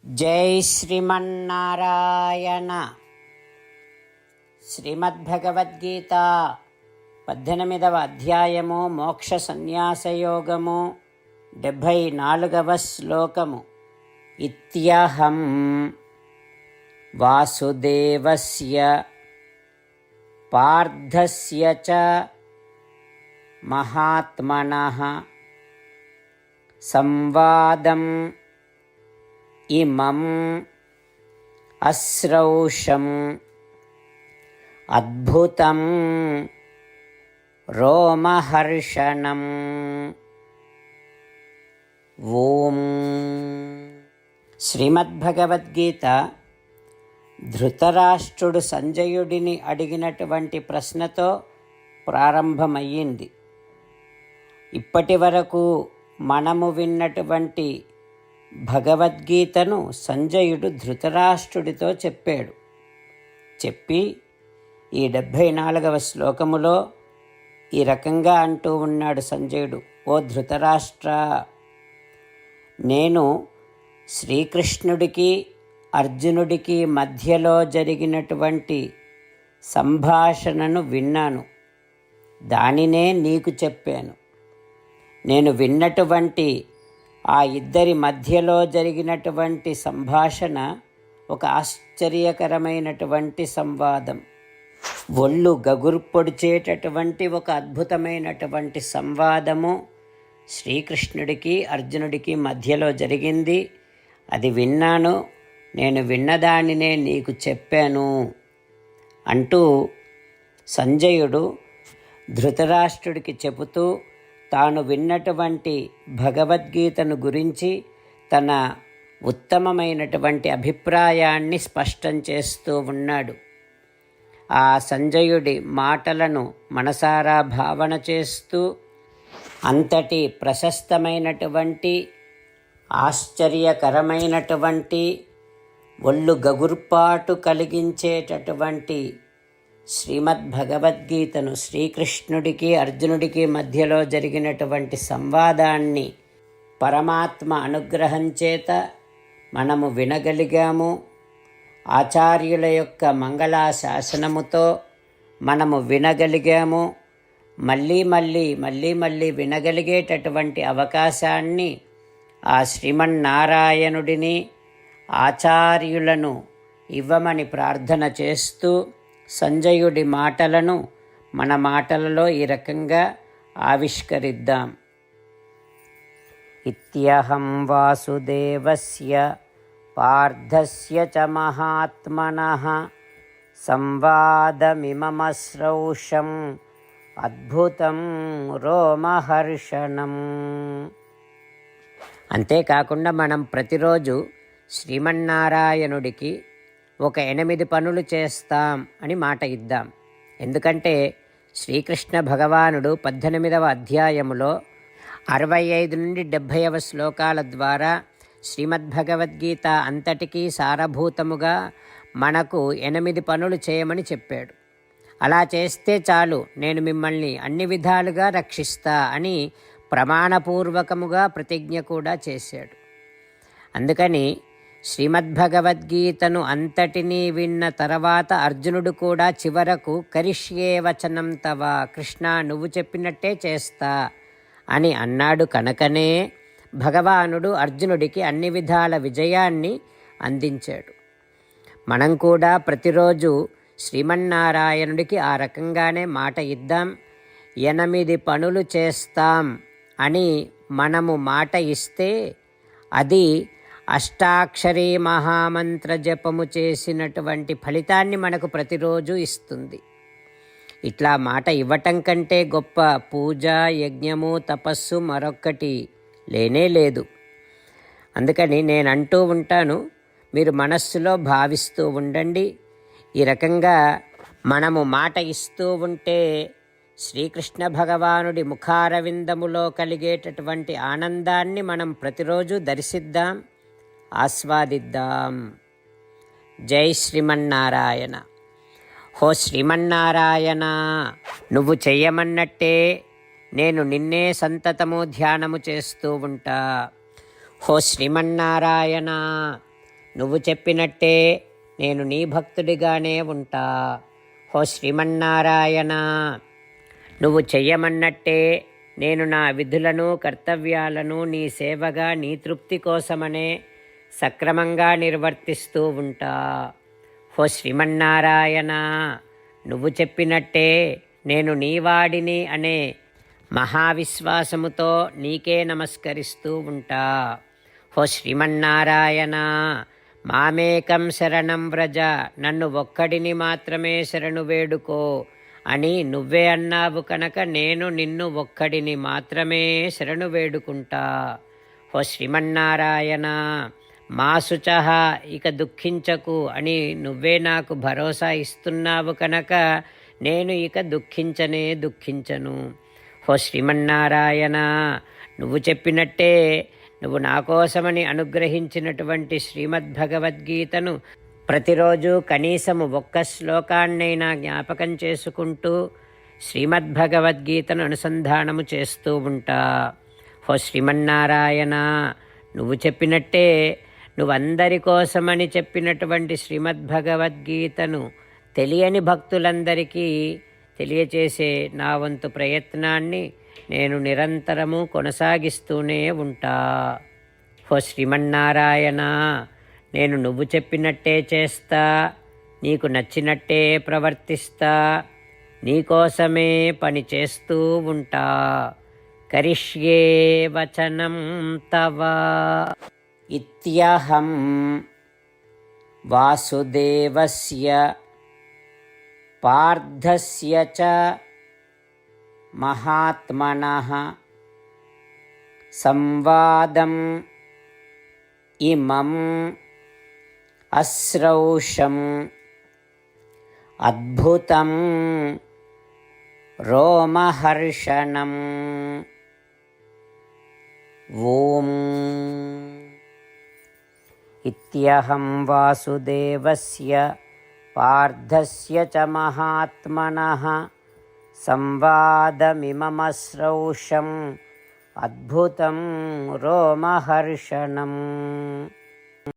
జై శ్రీమన్నారాయణ. శ్రీమద్భగవద్గీత 18వ అధ్యాయము మోక్ష సన్యాసయోగము 74వ శ్లోకము. ఇత్యహం వాసుదేవస్య పార్థస్య చ మహాత్మనః సంవాదం ఇమం అశ్రౌషం అద్భుతం రోమహర్షణం. ఓం. శ్రీమద్భగవద్గీత ధృతరాష్ట్రుడు సంజయుడిని అడిగినటువంటి ప్రశ్నతో ప్రారంభమయ్యింది. ఇప్పటి వరకు మనము విన్నటువంటి భగవద్గీతను సంజయుడు ధృతరాష్ట్రుడితో చెప్పి ఈ 74వ శ్లోకములో ఈ రకంగా అంటూ ఉన్నాడు సంజయుడు. ఓ ధృతరాష్ట్ర, నేను శ్రీకృష్ణుడికి అర్జునుడికి మధ్యలో జరిగినటువంటి సంభాషణను విన్నాను, దానినే నీకు చెప్పాను. నేను విన్నటువంటి ఆ ఇద్దరి మధ్యలో జరిగినటువంటి సంభాషణ ఒక ఆశ్చర్యకరమైనటువంటి సంవాదం, ఒళ్ళు గగుర్పొడిచేటటువంటి ఒక అద్భుతమైనటువంటి సంవాదము శ్రీకృష్ణుడికి అర్జునుడికి మధ్యలో జరిగింది. అది విన్నాను, నేను విన్నదానినే నీకు చెప్పాను అంటూ సంజయుడు ధృతరాష్ట్రుడికి చెబుతూ తాను విన్నటువంటి భగవద్గీతను గురించి తన ఉత్తమమైనటువంటి అభిప్రాయాన్ని స్పష్టం చేస్తూ ఉన్నాడు. ఆ సంజయుడి మాటలను మనసారా భావన చేస్తూ అంతటి ప్రశస్తమైనటువంటి ఆశ్చర్యకరమైనటువంటి ఒళ్ళు గగుర్పాటు కలిగించేటటువంటి శ్రీమద్భగవద్గీతను, శ్రీకృష్ణుడికి అర్జునుడికి మధ్యలో జరిగినటువంటి సంవాదాన్ని పరమాత్మ అనుగ్రహం చేత మనము వినగలిగాము. ఆచార్యుల యొక్క మంగళాశాసనముతో మనము వినగలిగాము. మళ్ళీ మళ్ళీ వినగలిగేటటువంటి అవకాశాన్ని ఆ శ్రీమన్నారాయణుడిని, ఆచార్యులను ఇవ్వమని ప్రార్థన చేస్తూ సంజయుడి మాటలను మన మాటలలో ఈ రకంగా ఆవిష్కరిద్దాం. ఇత్యహం వాసుదేవస్య పార్థస్య చ మహాత్మనః సంవాదమిమమశ్రౌషం అద్భుతం రోమహర్షణం. అంతేకాకుండా మనం ప్రతిరోజు శ్రీమన్నారాయణుడికి ఒక 8 పనులు చేస్తాం అని మాట ఇద్దాం. ఎందుకంటే శ్రీకృష్ణ భగవానుడు 18వ అధ్యాయములో 65 నుండి 70వ శ్లోకాల ద్వారా శ్రీమద్భగవద్గీత అంతటికీ సారభూతముగా మనకు 8 పనులు చేయమని చెప్పాడు. అలా చేస్తే చాలు, నేను మిమ్మల్ని అన్ని విధాలుగా రక్షిస్తా అని ప్రమాణపూర్వకముగా ప్రతిజ్ఞ కూడా చేశాడు. అందుకని శ్రీమద్భగవద్గీతను అంతటినీ విన్న తర్వాత అర్జునుడు కూడా చివరకు కరిష్యే వచనం తవ, కృష్ణ నువ్వు చెప్పినట్టే చేస్తా అని అన్నాడు. కనుకనే భగవానుడు అర్జునుడికి అన్ని విధాల విజయాన్ని అందించాడు. మనం కూడా ప్రతిరోజు శ్రీమన్నారాయణుడికి ఆ రకంగానే మాట ఇద్దాం. 8 పనులు చేస్తాం అని మనము మాట ఇస్తే అది అష్టాక్షరీ మహామంత్ర జపము చేసినటువంటి ఫలితాన్ని మనకు ప్రతిరోజు ఇస్తుంది. ఇట్లా మాట ఇవ్వటం కంటే గొప్ప పూజ, యజ్ఞము, తపస్సు మరొక్కటి లేనే లేదు. అందుకని నేను అంటూ ఉంటాను, మీరు మనస్సులో భావిస్తూ ఉండండి. ఈ రకంగా మనము మాట ఇస్తూ ఉంటే శ్రీకృష్ణ భగవానుడి ముఖారవిందములో కలిగేటటువంటి ఆనందాన్ని మనం ప్రతిరోజు దర్శిద్దాం, ఆస్వాదిద్దాం. జై శ్రీమన్నారాయణ. హో శ్రీమన్నారాయణ, నువ్వు చెయ్యమన్నట్టే నేను నిన్నే సంతతము ధ్యానము చేస్తూ ఉంటా. హో శ్రీమన్నారాయణ, నువ్వు చెప్పినట్టే నేను నీ భక్తుడిగానే ఉంటా. ఓ శ్రీమన్నారాయణ, నువ్వు చెయ్యమన్నట్టే నేను నా విధులను కర్తవ్యాలను నీ సేవగా నీ తృప్తి కోసమనే సక్రమంగా నిర్వర్తిస్తూ ఉంటా. ఓ శ్రీమన్నారాయణ, నువ్వు చెప్పినట్టే నేను నీవాడిని అనే మహావిశ్వాసముతో నీకే నమస్కరిస్తూ ఉంటా. ఓ శ్రీమన్నారాయణ, మామేకం శరణం వ్రజ, నన్ను ఒక్కడిని మాత్రమే శరణు వేడుకో అని నువ్వే అన్నావు కనుక నేను నిన్ను ఒక్కడిని మాత్రమే శరణు వేడుకుంటా. ఓ శ్రీమన్నారాయణ, మా శుచః, ఇక దుఃఖించకు అని నువ్వే నాకు భరోసా ఇస్తున్నావు కనుక నేను ఇక దుఃఖించను. ఓ శ్రీమన్నారాయణ, నువ్వు చెప్పినట్టే నువ్వు నా కోసమని అనుగ్రహించినటువంటి శ్రీమద్భగవద్గీతను ప్రతిరోజు కనీసము ఒక్క శ్లోకాన్నైనా జ్ఞాపకం చేసుకుంటూ శ్రీమద్భగవద్గీతను అనుసంధానము చేస్తూ ఉంటా. ఓ శ్రీమన్నారాయణ, నువ్వు చెప్పినట్టే నువ్వందరి కోసమని చెప్పినటువంటి శ్రీమద్భగవద్గీతను తెలియని భక్తులందరికీ తెలియచేసే నా వంతు ప్రయత్నాన్ని నేను నిరంతరము కొనసాగిస్తూనే ఉంటా. ఓ శ్రీమన్నారాయణ, నేను నువ్వు చెప్పినట్టే చేస్తా, నీకు నచ్చినట్టే ప్రవర్తిస్తా, నీకోసమే పని చేస్తూ ఉంటా. కరిష్యే వచనం తవ. ఇత్యహం వాసుదేవస్య పార్థస్య చ మహాత్మనః సంవాదం ఇమం అశ్రౌషం అద్భుతం రోమహర్షణం. ఓం ఇత్యహం వాసుదేవస్య పార్థస్య చ మహాత్మనః సంవాదమిమమశ్రౌషం అద్భుతం రోమహర్షణం.